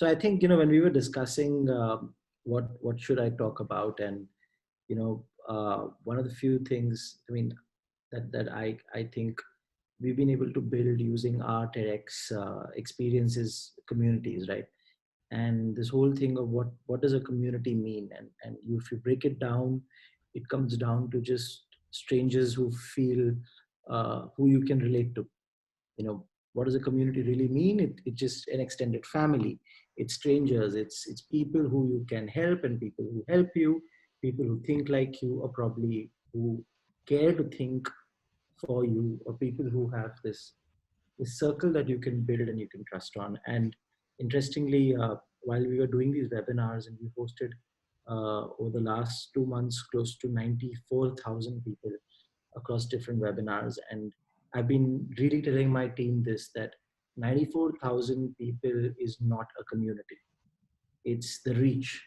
So I think, when we were discussing what should I talk about, and one of the few things, that I think we've been able to build using our TEDx experiences, communities, right? And this whole thing of what does a community mean, and if you break it down, it comes down to just strangers who feel who you can relate to. What does a community really mean? It's just an extended family. It's strangers. It's people who you can help and people who help you, people who think like you, or probably who care to think for you, or people who have this circle that you can build and you can trust on. And interestingly, while we were doing these webinars, and we hosted over the last 2 months close to 94,000 people across different webinars. And I've been really telling my team this, that 94,000 people is not a community. It's the reach.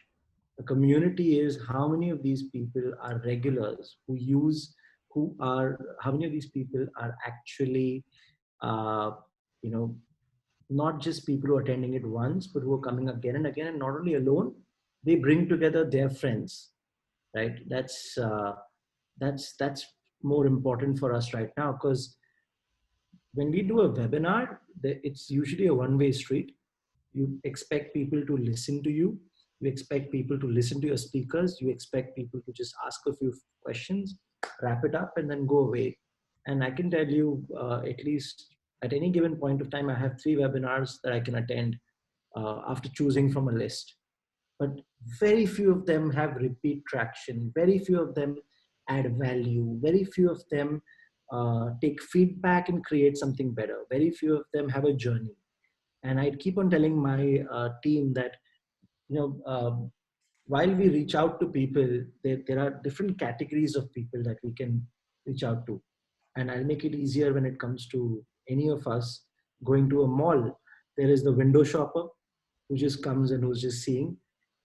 A community is how many of these people are regulars how many of these people are actually, uh, you know, not just people who are attending it once, but who are coming again and again, and not only alone, they bring together their friends, right? That's more important for us right now, because when we do a webinar, it's usually a one-way street. You expect people to listen to you. You expect people to listen to your speakers. You expect people to just ask a few questions, wrap it up, and then go away. And I can tell you, at least at any given point of time, I have 3 webinars that I can attend after choosing from a list. But very few of them have repeat traction. Very few of them add value. Very few of them take feedback and create something better. Very few of them have a journey. And I keep on telling my team that, while we reach out to people, there are different categories of people that we can reach out to. And I'll make it easier when it comes to any of us going to a mall. There is the window shopper who just comes and who's just seeing.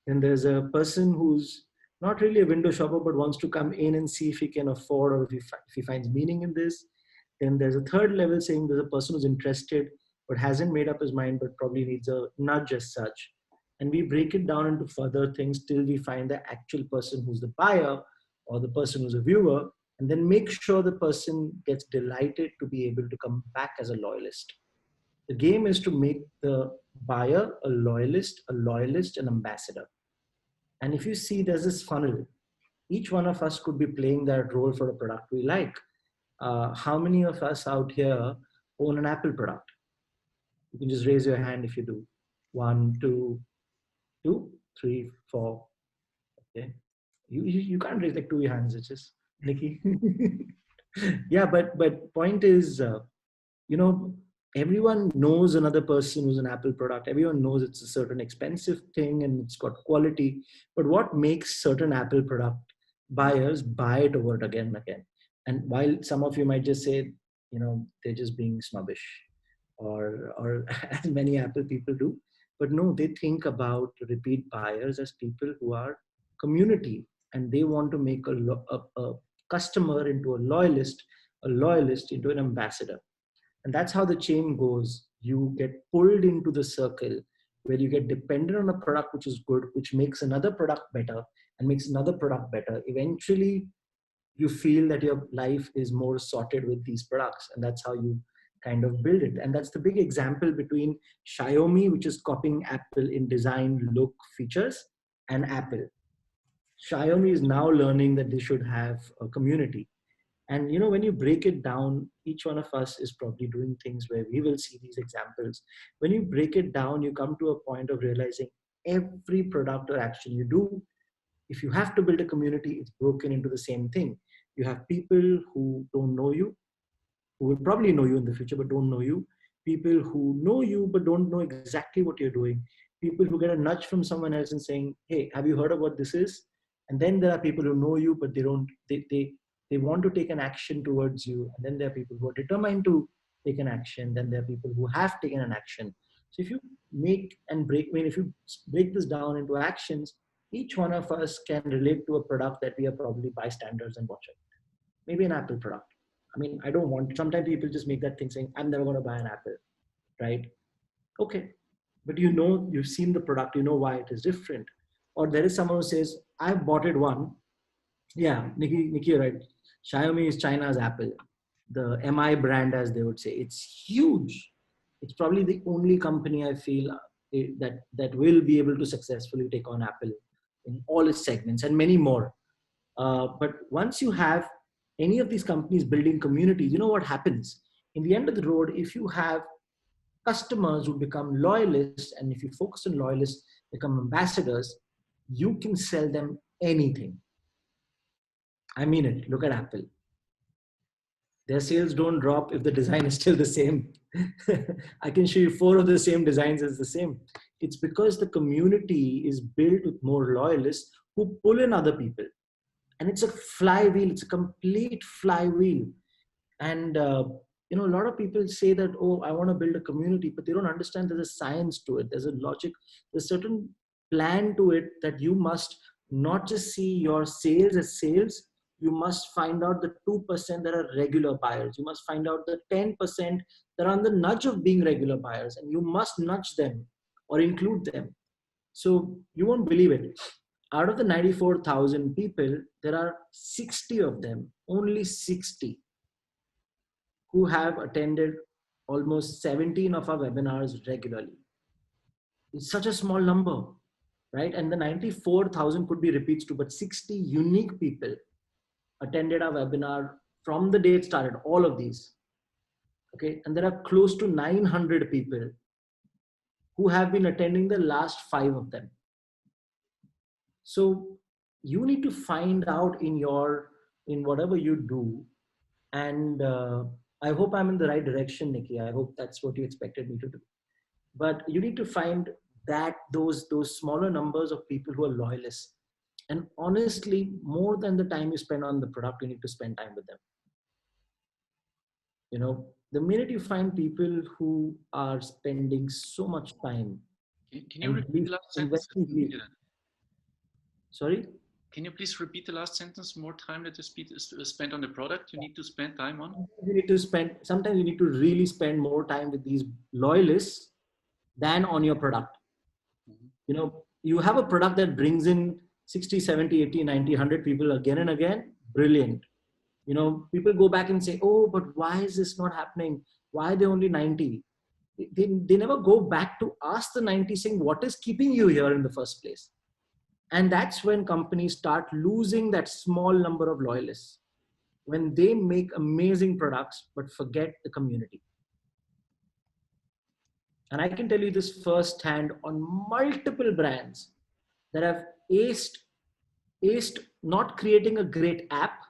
Then there's a person who's not really a window shopper, but wants to come in and see if he can afford, or if he finds meaning in this. Then there's a third level saying there's a person who's interested, but hasn't made up his mind, but probably needs a nudge as such. And we break it down into further things till we find the actual person who's the buyer, or the person who's a viewer, and then make sure the person gets delighted to be able to come back as a loyalist. The game is to make the buyer a loyalist, an ambassador. And if you see, there's this funnel. Each one of us could be playing that role for a product we like. How many of us out here own an Apple product? You can just raise your hand if you do. 1, 2, 2, 3, 4. Okay. You can't raise like 2 hands. It's just Nikki. Yeah, but point is, everyone knows another person who's an Apple product. Everyone knows it's a certain expensive thing and it's got quality. But what makes certain Apple product buyers buy it over it again and again? And while some of you might just say, they're just being snobbish, or as many Apple people do, but no, they think about repeat buyers as people who are community, and they want to make a customer into a loyalist into an ambassador. And that's how the chain goes. You get pulled into the circle where you get dependent on a product which is good, which makes another product better and makes another product better. Eventually, you feel that your life is more sorted with these products. And that's how you kind of build it. And that's the big example between Xiaomi, which is copying Apple in design, look, features, and Apple. Xiaomi is now learning that they should have a community. And when you break it down, each one of us is probably doing things where we will see these examples. When you break it down, you come to a point of realizing every product or action you do, if you have to build a community, it's broken into the same thing. You have people who don't know you, who will probably know you in the future, but don't know you. People who know you, but don't know exactly what you're doing. People who get a nudge from someone else and saying, hey, have you heard of what this is? And then there are people who know you, but they want to take an action towards you. And then there are people who are determined to take an action. Then there are people who have taken an action. So if you if you break this down into actions, each one of us can relate to a product that we are probably bystanders and watching. Maybe an Apple product. I mean, I don't want, sometimes people just make that thing saying, I'm never going to buy an Apple, right? Okay. but you know, you've seen the product, you know why it is different. Or there is someone who says, I've bought it one. Yeah, Nikki, you're right. Xiaomi is China's Apple. The MI brand, as they would say, it's huge. It's probably the only company I feel that will be able to successfully take on Apple in all its segments and many more. But once you have any of these companies building communities, you know what happens? In the end of the road, if you have customers who become loyalists, and if you focus on loyalists, become ambassadors, you can sell them anything. I mean it. Look at Apple. Their sales don't drop if the design is still the same. I can show you 4 of the same designs as the same. It's because the community is built with more loyalists who pull in other people. And it's a flywheel, it's a complete flywheel. And a lot of people say that, oh, I want to build a community, but they don't understand there's a science to it, there's a logic, there's a certain plan to it, that you must not just see your sales as sales. You must find out the 2% that are regular buyers. You must find out the 10% that are on the nudge of being regular buyers, and you must nudge them or include them. So you won't believe it. Out of the 94,000 people, there are 60 of them, only 60, who have attended almost 17 of our webinars regularly. It's such a small number, right? And the 94,000 could be repeats too, but 60 unique people attended our webinar from the day it started, all of these. Okay. And there are close to 900 people who have been attending the last 5 of them. So you need to find out in whatever you do. And I hope I'm in the right direction, Nikki. I hope that's what you expected me to do. But you need to find that those smaller numbers of people who are loyalists. And honestly, more than the time you spend on the product, you need to spend time with them. The minute you find people who are spending so much time. Can you repeat the last sentence? Sorry? Can you please repeat the last sentence? More time that you spend on the product, you need to spend time on? Sometimes you need to really spend more time with these loyalists than on your product. Mm-hmm. You have a product that brings in 60, 70, 80, 90, 100 people again and again. Brilliant. People go back and say, oh, but why is this not happening? Why are they only 90? They never go back to ask the 90 saying, what is keeping you here in the first place? And that's when companies start losing that small number of loyalists, when they make amazing products, but forget the community. And I can tell you this firsthand on multiple brands that have aced not creating a great app,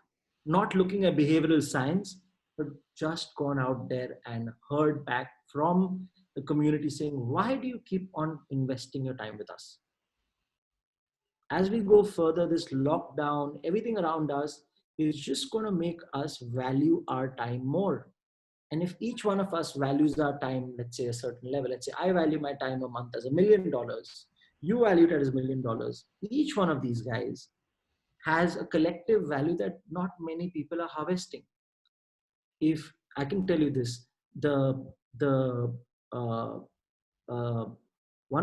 not looking at behavioral science, but just gone out there and heard back from the community saying, why do you keep on investing your time with us? As we go further, this lockdown, everything around us is just going to make us value our time more. And if each one of us values our time, let's say a certain level, let's say I value my time a month as $1 million, you value it as $1 million. Each one of these guys has a collective value that not many people are harvesting. If I can tell you this, one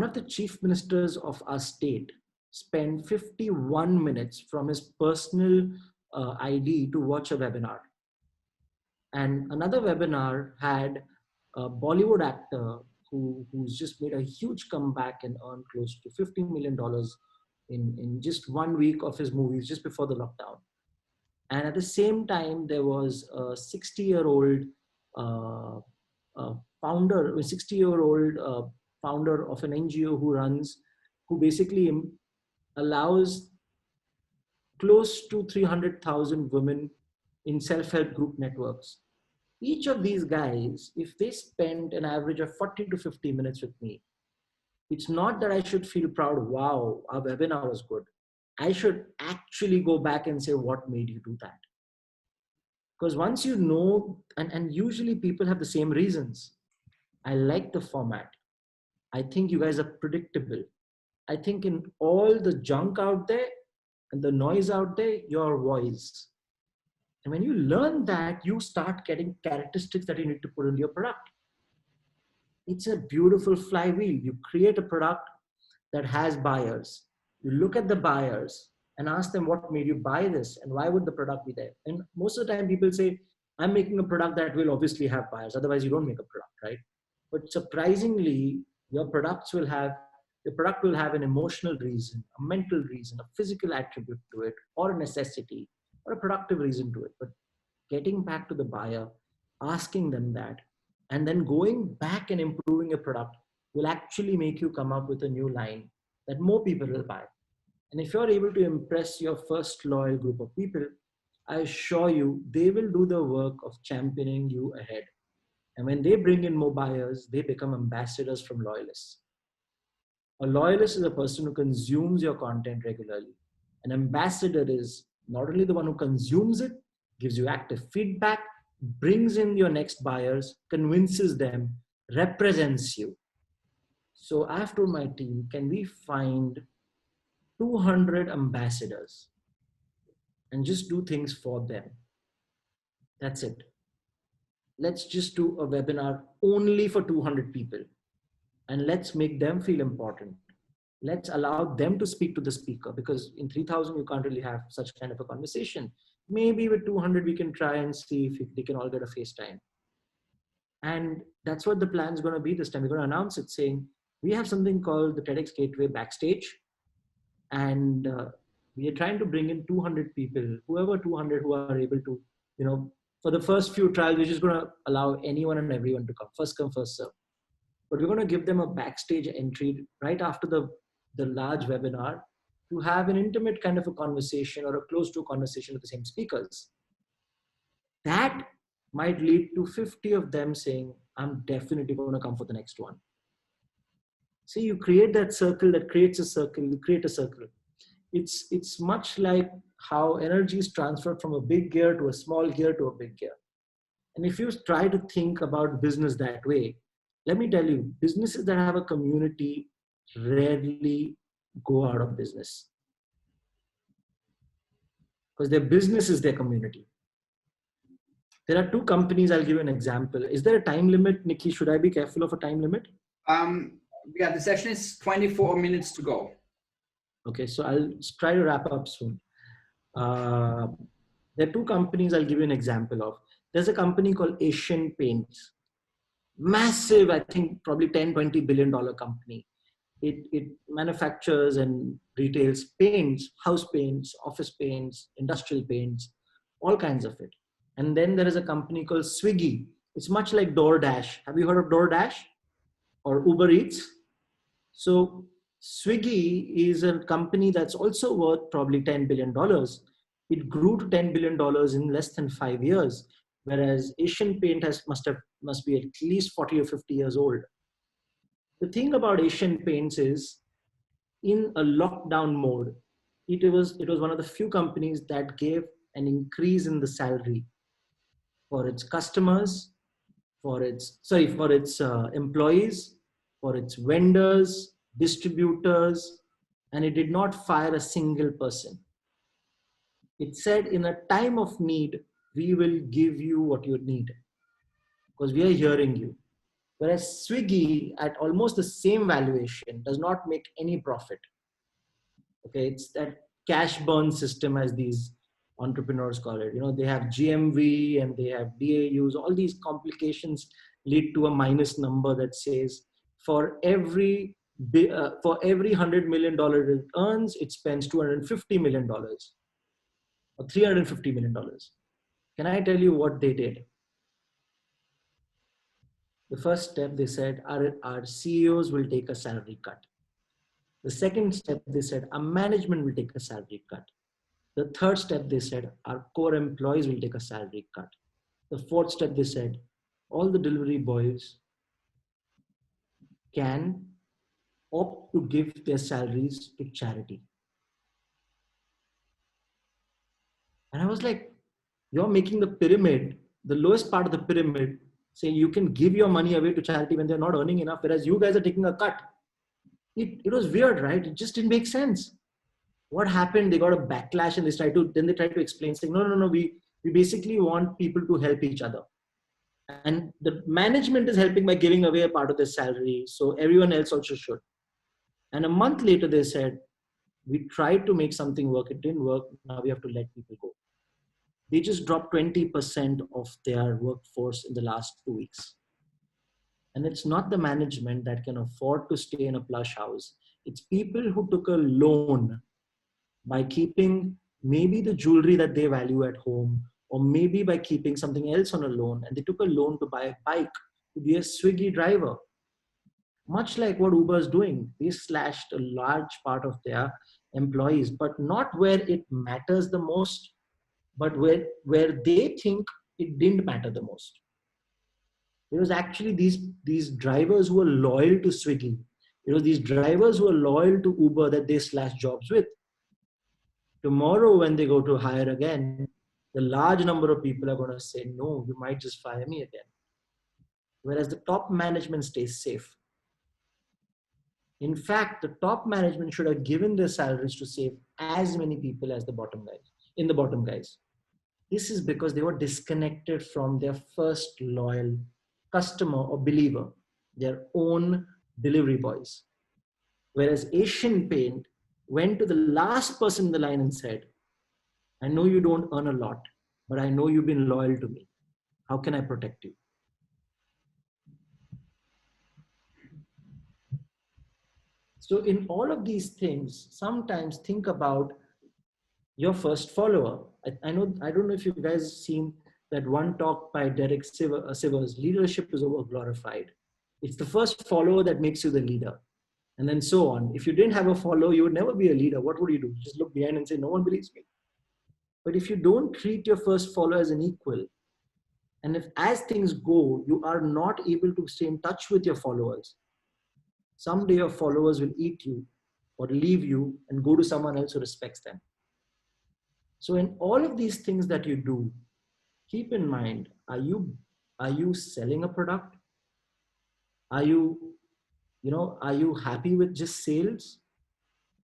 of the chief ministers of our state spent 51 minutes from his personal ID to watch a webinar. And another webinar had a Bollywood actor who's just made a huge comeback and earned close to $50 million in just 1 week of his movies just before the lockdown. And at the same time, there was a 60-year-old founder, a 60-year-old founder of an NGO who basically allows close to 300,000 women in self-help group networks. Each of these guys, if they spend an average of 40 to 50 minutes with me, it's not that I should feel proud, wow, our webinar was good. I should actually go back and say, what made you do that? Because once you know, and usually people have the same reasons. I like the format. I think you guys are predictable. I think in all the junk out there and the noise out there, your voice. And when you learn that, you start getting characteristics that you need to put in your product. It's a beautiful flywheel. You create a product that has buyers. You look at the buyers and ask them what made you buy this and why would the product be there. And most of the time people say, I'm making a product that will obviously have buyers. Otherwise you don't make a product, right? But surprisingly, your product will have an emotional reason, a mental reason, a physical attribute to it, or a necessity, or a productive reason to it. But getting back to the buyer, asking them that, and then going back and improving a product will actually make you come up with a new line that more people will buy. And if you're able to impress your first loyal group of people, I assure you, they will do the work of championing you ahead. And when they bring in more buyers, they become ambassadors from loyalists. A loyalist is a person who consumes your content regularly. An ambassador is not only the one who consumes it, gives you active feedback, brings in your next buyers, convinces them, represents you. So I've told my team, can we find 200 ambassadors and just do things for them? That's it. Let's just do a webinar only for 200 people and let's make them feel important. Let's allow them to speak to the speaker, because in 3000 you can't really have such kind of a conversation. Maybe with 200 we can try and see if they can all get a FaceTime. And that's what the plan is going to be this time. We're going to announce it saying we have something called the TEDxGateway Backstage, and we are trying to bring in 200 people, whoever 200 who are able to, for the first few trials, we're just going to allow anyone and everyone to come, first serve. But we're going to give them a backstage entry right after the large webinar to have an intimate kind of a conversation or a close to conversation with the same speakers. That might lead to 50 of them saying, I'm definitely going to come for the next one. See, you create that circle that creates a circle, you create a circle. It's much like how energy is transferred from a big gear to a small gear to a big gear. And if you try to think about business that way, let me tell you, businesses that have a community rarely go out of business, because their business is their community. There are two companies, I'll give you an example. Is there a time limit, Nikki? Should I be careful of a time limit? Yeah, the session is 24 minutes to go. Okay, so I'll try to wrap up soon. There are two companies I'll give you an example of. There's a company called Asian Paints. Massive, I think probably $10-20 billion company. It manufactures and retails paints, house paints, office paints, industrial paints, all kinds of it. And then there is a company called Swiggy. It's much like DoorDash. Have you heard of DoorDash or Uber Eats? So Swiggy is a company that's also worth probably $10 billion. It grew to $10 billion in less than 5 years, whereas Asian Paint must be at least 40 or 50 years old. The thing about Asian Paints is, in a lockdown mode, it was one of the few companies that gave an increase in the salary for its customers, for its employees, for its vendors, distributors, and it did not fire a single person. It said, in a time of need, we will give you what you need because we are hearing you. Whereas Swiggy, at almost the same valuation, does not make any profit. Okay, it's that cash burn system, as these entrepreneurs call it. They have GMV and they have DAUs. All these complications lead to a minus number that says for every $100 million it earns, it spends $250 million or $350 million. Can I tell you what they did? The first step, they said, our CEOs will take a salary cut. The second step, they said, our management will take a salary cut. The third step, they said, our core employees will take a salary cut. The fourth step, they said, all the delivery boys can opt to give their salaries to charity. And I was like, you're making the pyramid, the lowest part of the pyramid, saying you can give your money away to charity when they're not earning enough, whereas you guys are taking a cut. It was weird, right? It just didn't make sense. What happened? They got a backlash and they tried to explain, saying, no, we basically want people to help each other. And the management is helping by giving away a part of their salary. So everyone else also should. And a month later, they said, we tried to make something work. It didn't work. Now we have to let people go. They just dropped 20% of their workforce in the last 2 weeks. And it's not the management that can afford to stay in a plush house. It's people who took a loan by keeping maybe the jewelry that they value at home, or maybe by keeping something else on a loan. And they took a loan to buy a bike to be a Swiggy driver. Much like what Uber is doing, they slashed a large part of their employees, but not where it matters the most, but where they think it didn't matter the most. It was actually these drivers who were loyal to Swiggy. It was these drivers who were loyal to Uber that they slashed jobs with. Tomorrow, when they go to hire again, the large number of people are going to say, no, you might just fire me again. Whereas the top management stays safe. In fact, the top management should have given their salaries to save as many people as the bottom guys. This is because they were disconnected from their first loyal customer or believer, their own delivery boys. Whereas Asian Paint went to the last person in the line and said, I know you don't earn a lot, but I know you've been loyal to me. How can I protect you? So in all of these things, sometimes think about your first follower. I don't know if you guys have seen that one talk by Derek Sivers, leadership is over glorified. It's the first follower that makes you the leader. And then so on. If you didn't have a follower, you would never be a leader. What would you do? Just look behind and say, no one believes me. But if you don't treat your first follower as an equal, and if as things go, you are not able to stay in touch with your followers, someday your followers will eat you or leave you and go to someone else who respects them. So in all of these things that you do, keep in mind, are you selling a product? Are you happy with just sales?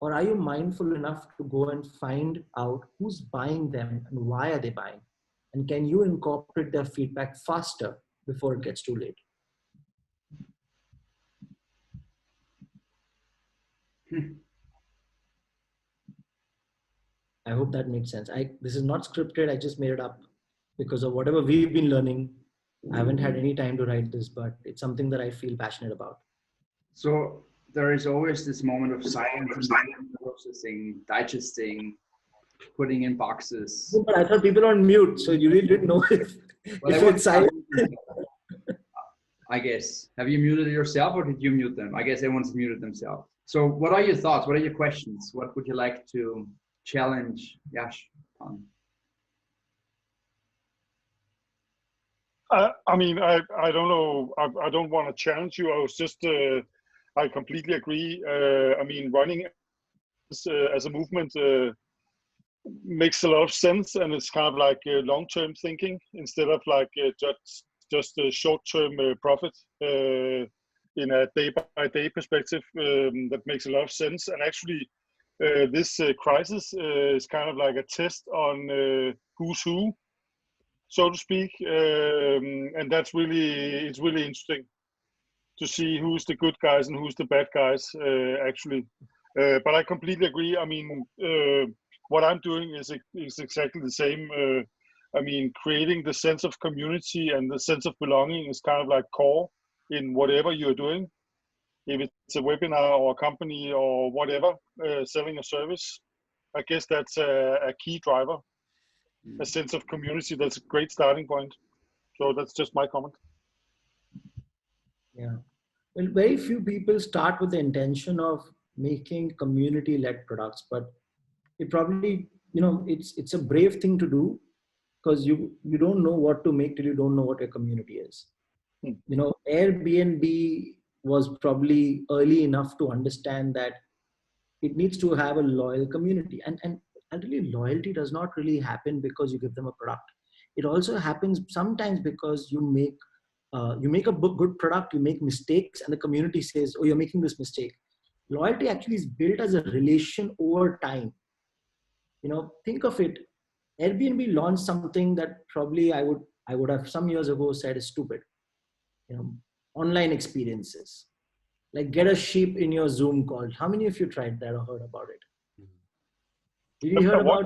Or are you mindful enough to go and find out who's buying them and why are they buying? And can you incorporate their feedback faster before it gets too late? I hope that made sense. This is not scripted. I just made it up because of whatever we've been learning. I haven't had any time to write this, but it's something that I feel passionate about. So there is always this moment of silence and processing, digesting, putting in boxes. But I thought people are on mute, so you really didn't know if it's silent. I guess. Have you muted yourself or did you mute them? I guess everyone's muted themselves. So what are your thoughts? What are your questions? What would you like to challenge Yash on? I mean, I don't know. I don't want to challenge you. I was just, I completely agree. I mean, running as a movement makes a lot of sense, and it's kind of like long-term thinking instead of like just a short-term profit in a day-by-day perspective. That makes a lot of sense. And actually, this crisis is kind of like a test on who's who, so to speak, and it's really interesting to see who's the good guys and who's the bad guys, actually. But I completely agree. I mean, what I'm doing is exactly the same. I mean, creating the sense of community and the sense of belonging is kind of like core in whatever you're doing. If it's a webinar or a company or whatever, selling a service, I guess that's a key driver. A sense of community, that's a great starting point. So that's just my comment. Yeah. Well, very few people start with the intention of making community-led products, but it probably, it's a brave thing to do because you don't know what to make till you don't know what your community is. Airbnb was probably early enough to understand that it needs to have a loyal community. And really, loyalty does not really happen because you give them a product. It also happens sometimes because you make a good product, you make mistakes, and the community says, oh, you're making this mistake. Loyalty actually is built as a relation over time. Think of it. Airbnb launched something that probably I would I would have some years ago said is stupid. Online experiences, like get a sheep in your Zoom call. How many of you tried that or heard about it? Did you hear about?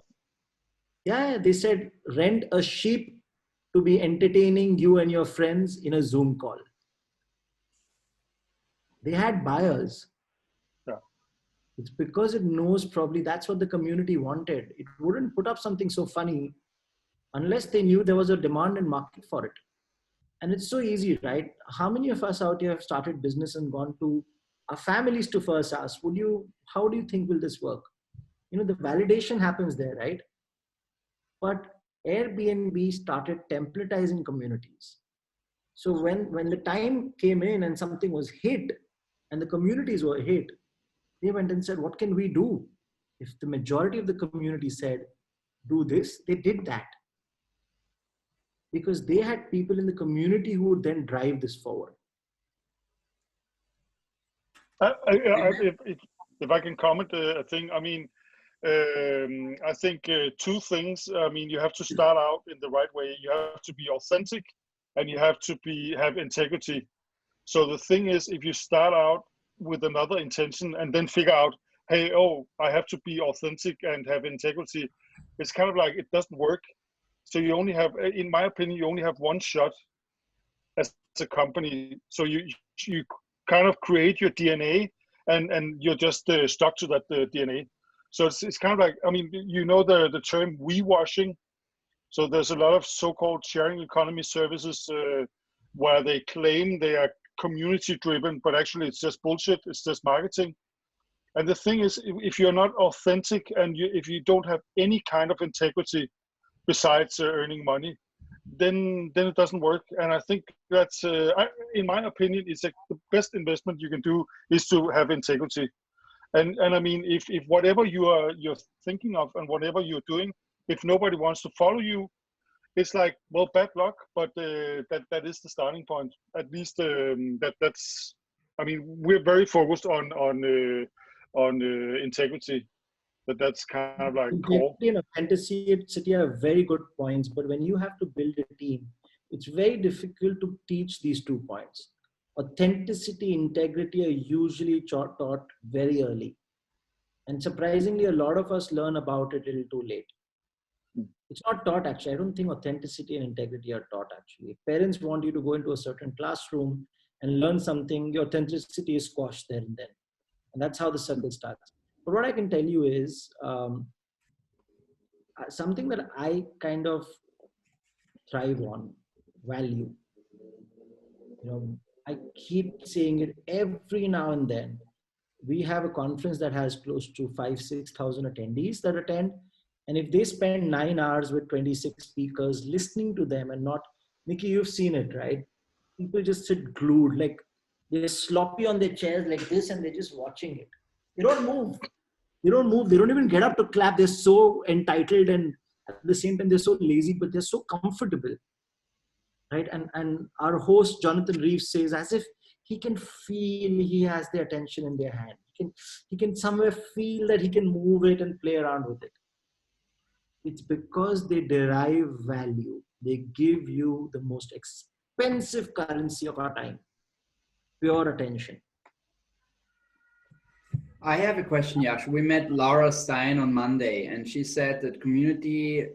Yeah, they said rent a sheep to be entertaining you and your friends in a Zoom call. They had buyers. Yeah. It's because it knows probably that's what the community wanted. It wouldn't put up something so funny unless they knew there was a demand and market for it. And it's so easy, right? How many of us out here have started business and gone to our families to first ask, how do you think will this work? The validation happens there, right? But Airbnb started templatizing communities. So when the time came in and something was hit and the communities were hit, they went and said, what can we do? If the majority of the community said, do this, they did that. Because they had people in the community who would then drive this forward. If I can comment a thing, I mean, I think two things. I mean, you have to start out in the right way. You have to be authentic, and you have to have integrity. So the thing is, if you start out with another intention and then figure out, hey, I have to be authentic and have integrity, it's kind of like it doesn't work. So you only have, in my opinion, you only have one shot as a company. So you kind of create your DNA, and you're just stuck to that DNA. So it's kind of like, I mean, the term we-washing. So there's a lot of so-called sharing economy services where they claim they are community-driven, but actually it's just bullshit. It's just marketing. And the thing is, if you're not authentic and if you don't have any kind of integrity besides earning money, then it doesn't work. And I think that's, in my opinion, it's like the best investment you can do is to have integrity. And I mean, if whatever you're thinking of and whatever you're doing, if nobody wants to follow you, it's like, well, bad luck. But that is the starting point. At least that's. I mean, we're very focused on integrity. That's kind of like core. And authenticity are very good points, but when you have to build a team, it's very difficult to teach these 2 points. Authenticity, integrity are usually taught very early. And surprisingly, a lot of us learn about it a little too late. It's not taught, actually. I don't think authenticity and integrity are taught, actually. If parents want you to go into a certain classroom and learn something, your authenticity is squashed there and then. And that's how the circle starts. But what I can tell you is something that I kind of thrive on, value. I keep saying it every now and then. We have a conference that has close to 5,000-6,000 attendees that attend. And if they spend 9 hours with 26 speakers listening to them and not, Nikki, you've seen it, right? People just sit glued, like they're sloppy on their chairs like this and they're just watching it. They don't move. They don't move. They don't even get up to clap. They're so entitled, and at the same time, they're so lazy, but they're so comfortable. Right? And our host, Jonathan Reeves, says as if he can feel he has their attention in their hand. He can somewhere feel that he can move it and play around with it. It's because they derive value. They give you the most expensive currency of our time, pure attention. I have a question, Yash. We met Laura Stein on Monday, and she said that community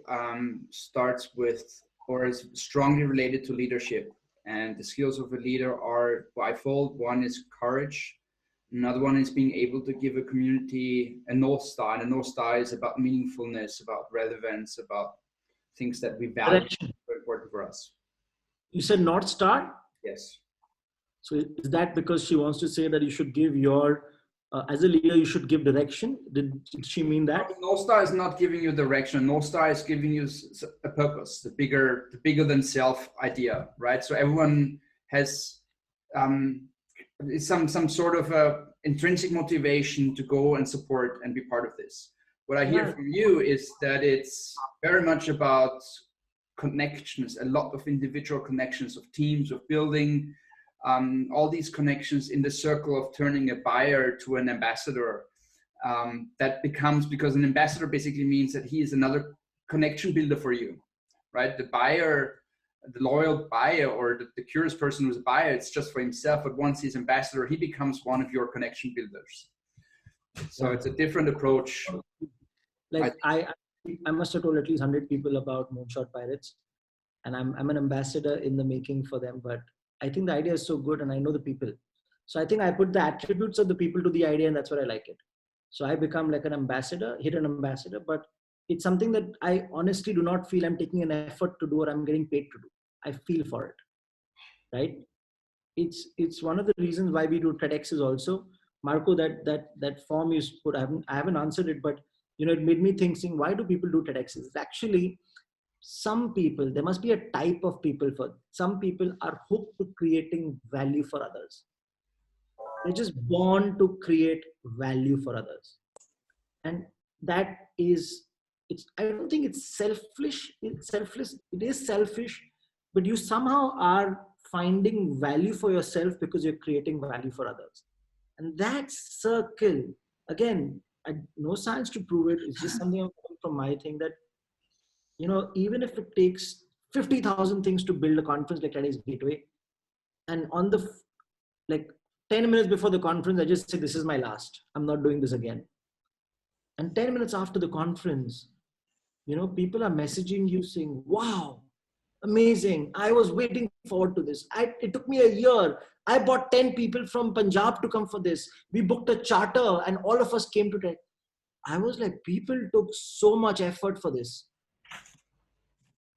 starts with, or is strongly related to leadership. And the skills of a leader are bifold. One is courage. Another one is being able to give a community a North Star. And a North Star is about meaningfulness, about relevance, about things that we value, are important for us. You said North Star? Yes. So is that because she wants to say that you should give your, as a leader, you should give direction? Did she mean that? North Star is not giving you direction. North Star is giving you a purpose, the bigger than self idea, right? So everyone has some sort of intrinsic motivation to go and support and be part of this. What I hear from you is that it's very much about connections, a lot of individual connections of teams, of building all these connections in the circle of turning a buyer to an ambassador. That becomes, because an ambassador basically means that he is another connection builder for you, right? The buyer loyal buyer or the curious person who's a buyer, it's just for himself. But once he's ambassador, he becomes one of your connection builders. So it's a different approach. Like I must have told at least 100 people about Moonshot Pirates, and I'm an ambassador in the making for them. But I think the idea is so good, and I know the people. So I think I put the attributes of the people to the idea, and that's what I like it. So I become like an ambassador, hidden ambassador, but it's something that I honestly do not feel I'm taking an effort to do or I'm getting paid to do. I feel for it, right? It's one of the reasons why we do TEDx is also, Marco, that form you put, I haven't answered it, but you know, it made me think, saying, why do people do TEDx? It's actually some people, there must be a type of people. For some people are hooked to creating value for others. They're just born to create value for others. And that is, I don't think it's selfish. It's selfless. It is selfish, but you somehow are finding value for yourself because you're creating value for others. And that circle, again, no science to prove it. It's just something I'm coming from my thing that, you know, even if it takes 50,000 things to build a conference like TEDxGateway, and on the, like 10 minutes before the conference, I just said, this is my last. I'm not doing this again. And 10 minutes after the conference, you know, people are messaging you saying, wow, amazing. I was waiting forward to this. It took me a year. I bought 10 people from Punjab to come for this. We booked a charter and all of us came to TED. I was like, people took so much effort for this.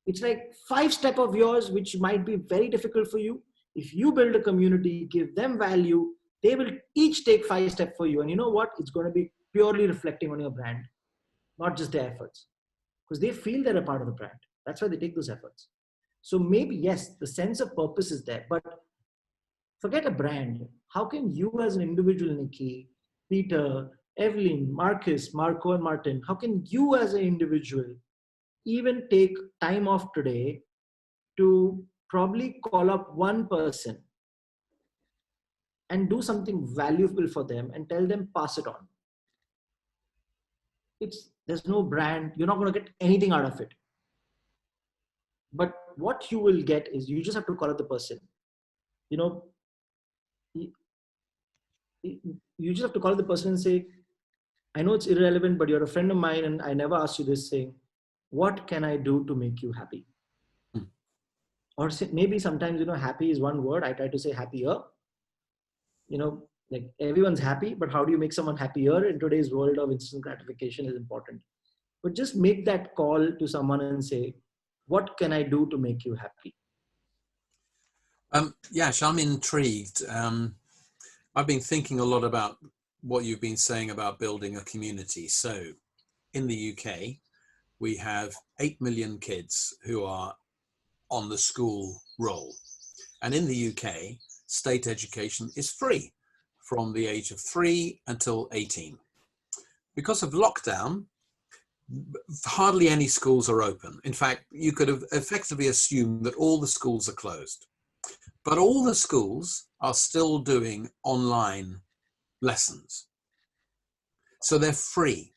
It's like 5 steps of yours, which might be very difficult for you. If you build a community, give them value, they will each take 5 steps for you. And you know what? It's going to be purely reflecting on your brand, not just their efforts, because they feel they're a part of the brand. That's why they take those efforts. So maybe, yes, the sense of purpose is there, but forget a brand. How can you as an individual, Nikki, Peter, Evelyn, Marcus, Marco, and Martin, how can you as an individual even take time off today to probably call up one person and do something valuable for them and tell them, pass it on? There's no brand. You're not going to get anything out of it. But what you will get is you just have to call up the person. You know, you just have to call up the person and say, I know it's irrelevant, but you're a friend of mine and I never asked you this, saying, what can I do to make you happy? Or maybe sometimes, you know, happy is one word. I try to say happier. You know, like everyone's happy, but how do you make someone happier in today's world of instant gratification is important. But just make that call to someone and say, what can I do to make you happy? Yash, I'm intrigued. I've been thinking a lot about what you've been saying about building a community. So in the UK, we have 8 million kids who are on the school roll. And in the UK, state education is free from the age of 3 until 18. Because of lockdown, hardly any schools are open. In fact, you could have effectively assumed that all the schools are closed. But all the schools are still doing online lessons. So they're free.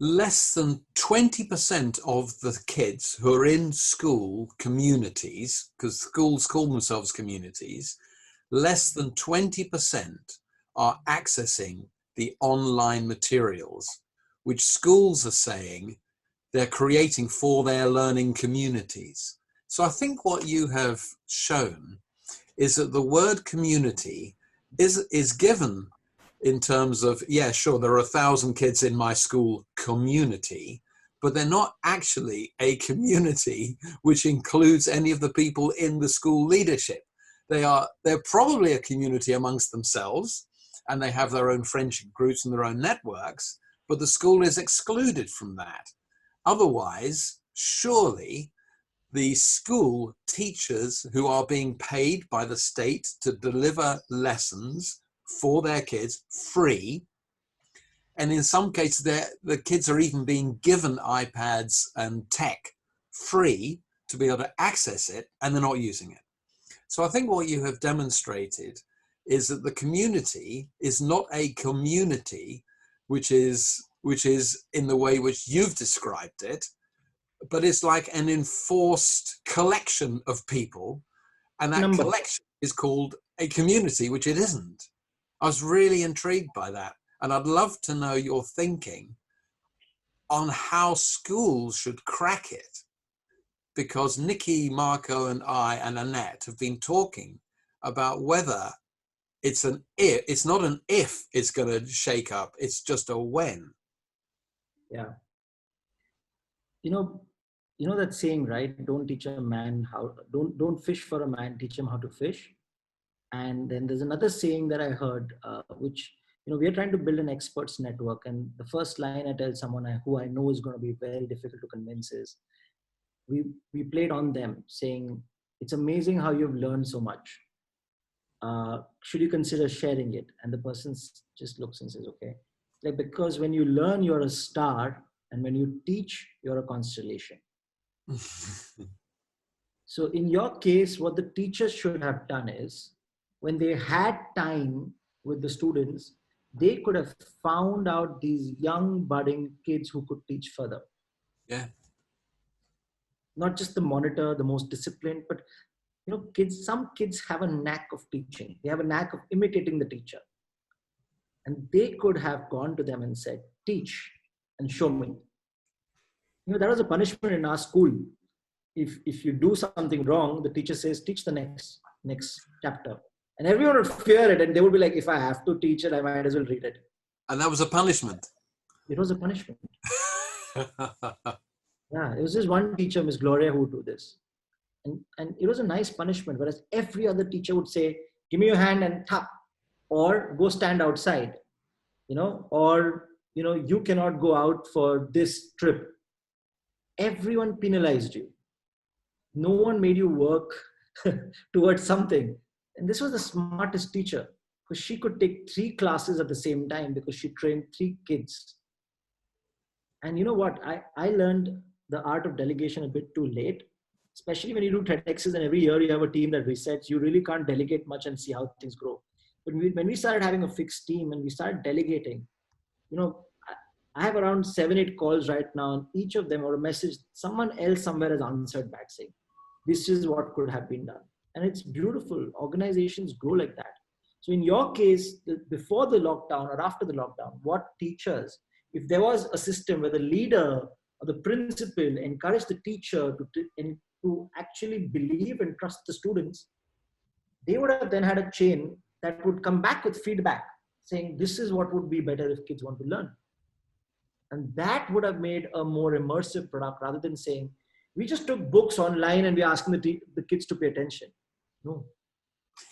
Less than 20% of the kids who are in school communities, because schools call themselves communities, less than 20% are accessing the online materials, which schools are saying they're creating for their learning communities. So I think what you have shown is that the word community is given in terms of, yeah, sure, there are 1,000 kids in my school community, but they're not actually a community which includes any of the people in the school leadership. They're probably a community amongst themselves, and they have their own friendship groups and their own networks, but the school is excluded from that. Otherwise, surely the school teachers who are being paid by the state to deliver lessons for their kids free, and in some cases the kids are even being given iPads and tech free to be able to access it, and they're not using it. So I think what you have demonstrated is that the community is not a community which is in the way which you've described it, but it's like an enforced collection of people, and that Number. collection is called a community, which it isn't. I was really intrigued by that, and I'd love to know your thinking on how schools should crack it, because Nikki, Marco, and I, and Annette have been talking about whether it's an if. It's not an if it's going to shake up. It's just a when. Yeah. You know that saying, right? Don't teach a man how, don't fish for a man, teach him how to fish. And then there's another saying that I heard, which, we are trying to build an experts network. And the first line I tell someone who I know is going to be very difficult to convince is, we played on them saying, it's amazing how you've learned so much. Should you consider sharing it? And the person just looks and says, okay. Like, because when you learn, you're a star. And when you teach, you're a constellation. So in your case, what the teachers should have done is, when they had time with the students, they could have found out these young budding kids who could teach further. Yeah. Not just the monitor, the most disciplined, but some kids have a knack of teaching. They have a knack of imitating the teacher. And they could have gone to them and said, teach and show me. That was a punishment in our school. If you do something wrong, the teacher says, teach the next chapter. And everyone would fear it. And they would be like, if I have to teach it, I might as well read it. And that was a punishment. It was a punishment. Yeah, it was just one teacher, Miss Gloria, who would do this. And it was a nice punishment. Whereas every other teacher would say, give me your hand and tap, or go stand outside, or, you cannot go out for this trip. Everyone penalized you. No one made you work towards something. And this was the smartest teacher, because she could take 3 classes at the same time because she trained 3 kids. And you know what? I learned the art of delegation a bit too late, especially when you do TEDx's and every year you have a team that resets. You really can't delegate much and see how things grow. But when we started having a fixed team and we started delegating, I have around 7-8 calls right now, and each of them, or a message, someone else somewhere has answered back saying, this is what could have been done. And it's beautiful. Organizations grow like that. So in your case, before the lockdown or after the lockdown, what teachers, if there was a system where the leader or the principal encouraged the teacher to actually believe and trust the students, they would have then had a chain that would come back with feedback saying, this is what would be better if kids want to learn. And that would have made a more immersive product, rather than saying, we just took books online and we're asking the kids to pay attention. No.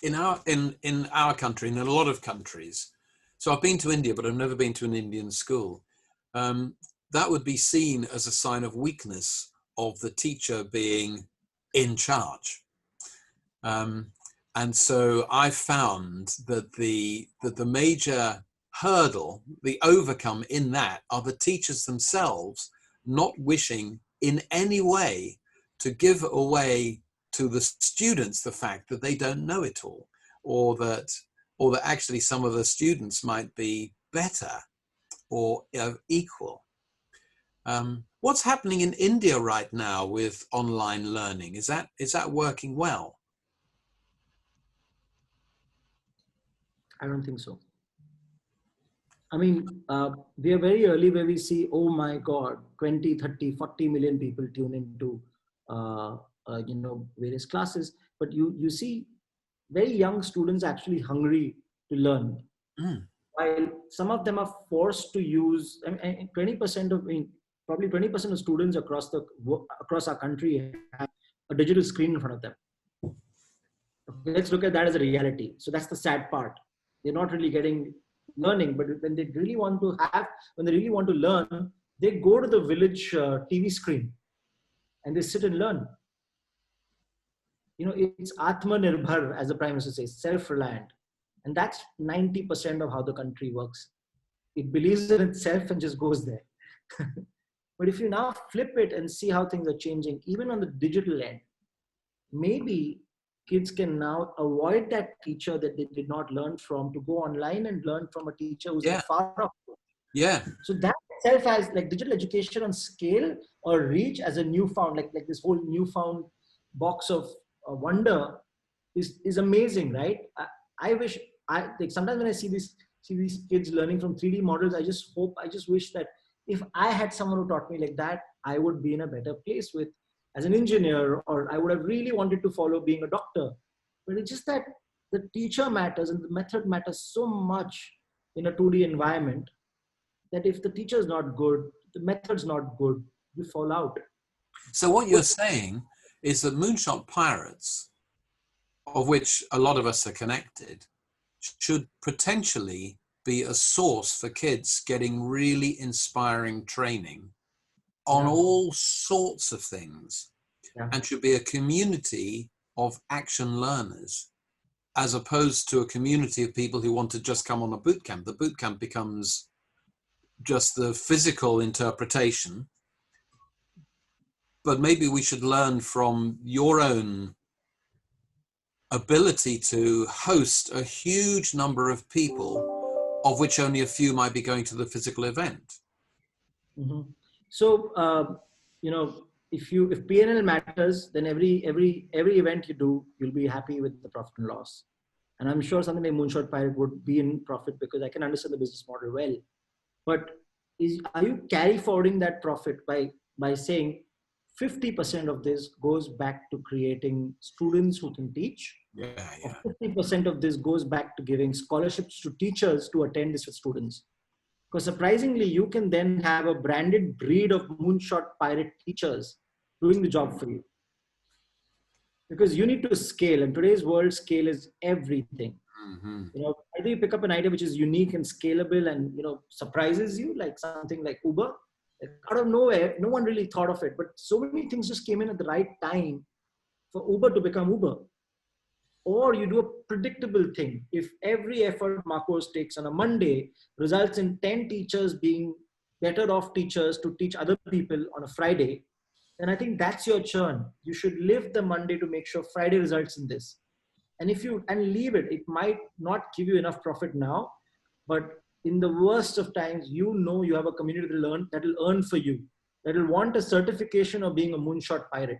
In our country, in a lot of countries, so I've been to India, but I've never been to an Indian school. That would be seen as a sign of weakness of the teacher being in charge. And so I found that the major hurdle, the overcome in that, are the teachers themselves not wishing in any way to give away to the students the fact that they don't know it all, or that actually some of the students might be better or equal. What's happening in India right now with online learning? Is that working well? I don't think so. I mean, we are very early where we see, oh my God, 20, 30, 40 million people tune into, various classes. But you see very young students actually hungry to learn. While some of them are forced to use, 20% probably 20% of students across our country have a digital screen in front of them. Okay, let's look at that as a reality. So that's the sad part. They're not really getting learning, but when they really want to learn, they go to the village TV screen and they sit and learn. It's Atmanirbhar, as the Prime Minister says, self-reliant. And that's 90% of how the country works. It believes in itself and just goes there. But if you now flip it and see how things are changing, even on the digital end, maybe kids can now avoid that teacher that they did not learn from to go online and learn from a teacher who's far off. Yeah. So that itself as like digital education on scale or reach as a newfound, like this whole newfound box of wonder is amazing, right? I wish like sometimes when I see these kids learning from 3D models, I just wish that if I had someone who taught me like that, I would be in a better place with as an engineer, or I would have really wanted to follow being a doctor. But it's just that the teacher matters and the method matters so much in a 2D environment that if the teacher is not good, the method's not good, you fall out. So what you're saying is that Moonshot Pirates, of which a lot of us are connected, should potentially be a source for kids getting really inspiring training on all sorts of things, and should be a community of action learners, as opposed to a community of people who want to just come on a boot camp. The boot camp becomes just the physical interpretation. But maybe we should learn from your own ability to host a huge number of people, of which only a few might be going to the physical event. Mm-hmm. So, you know, if P&L matters, then every event you do, you'll be happy with the profit and loss. And I'm sure something like Moonshot Pirate would be in profit because I can understand the business model well. But are you carry forwarding that profit by saying 50% of this goes back to creating students who can teach? Yeah. 50% of this goes back to giving scholarships to teachers to attend this with students. Because surprisingly, you can then have a branded breed of Moonshot Pirate teachers doing the job for you. Because you need to scale, and today's world, scale is everything. Mm-hmm. You know, either you pick up an idea which is unique and scalable and, you know, surprises you, like something like Uber. Out of nowhere, no one really thought of it, but so many things just came in at the right time for Uber to become Uber. Or you do a predictable thing. If every effort Marcos takes on a Monday results in 10 teachers being better off teachers to teach other people on a Friday, then I think that's your churn. You should live the Monday to make sure Friday results in this. And if you leave it, it might not give you enough profit now, but in the worst of times, you know you have a community that will earn for you, that will want a certification of being a Moonshot Pirate.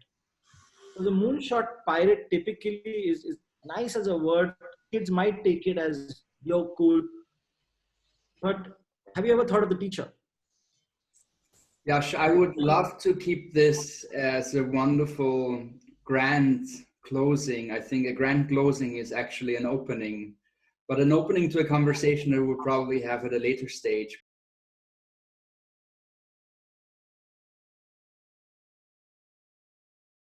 So the Moonshot Pirate typically is nice as a word. Kids might take it as, yo, cool. But have you ever thought of the teacher? Yash, I would love to keep this as a wonderful grand closing. I think a grand closing is actually an opening, but an opening to a conversation that we'll probably have at a later stage.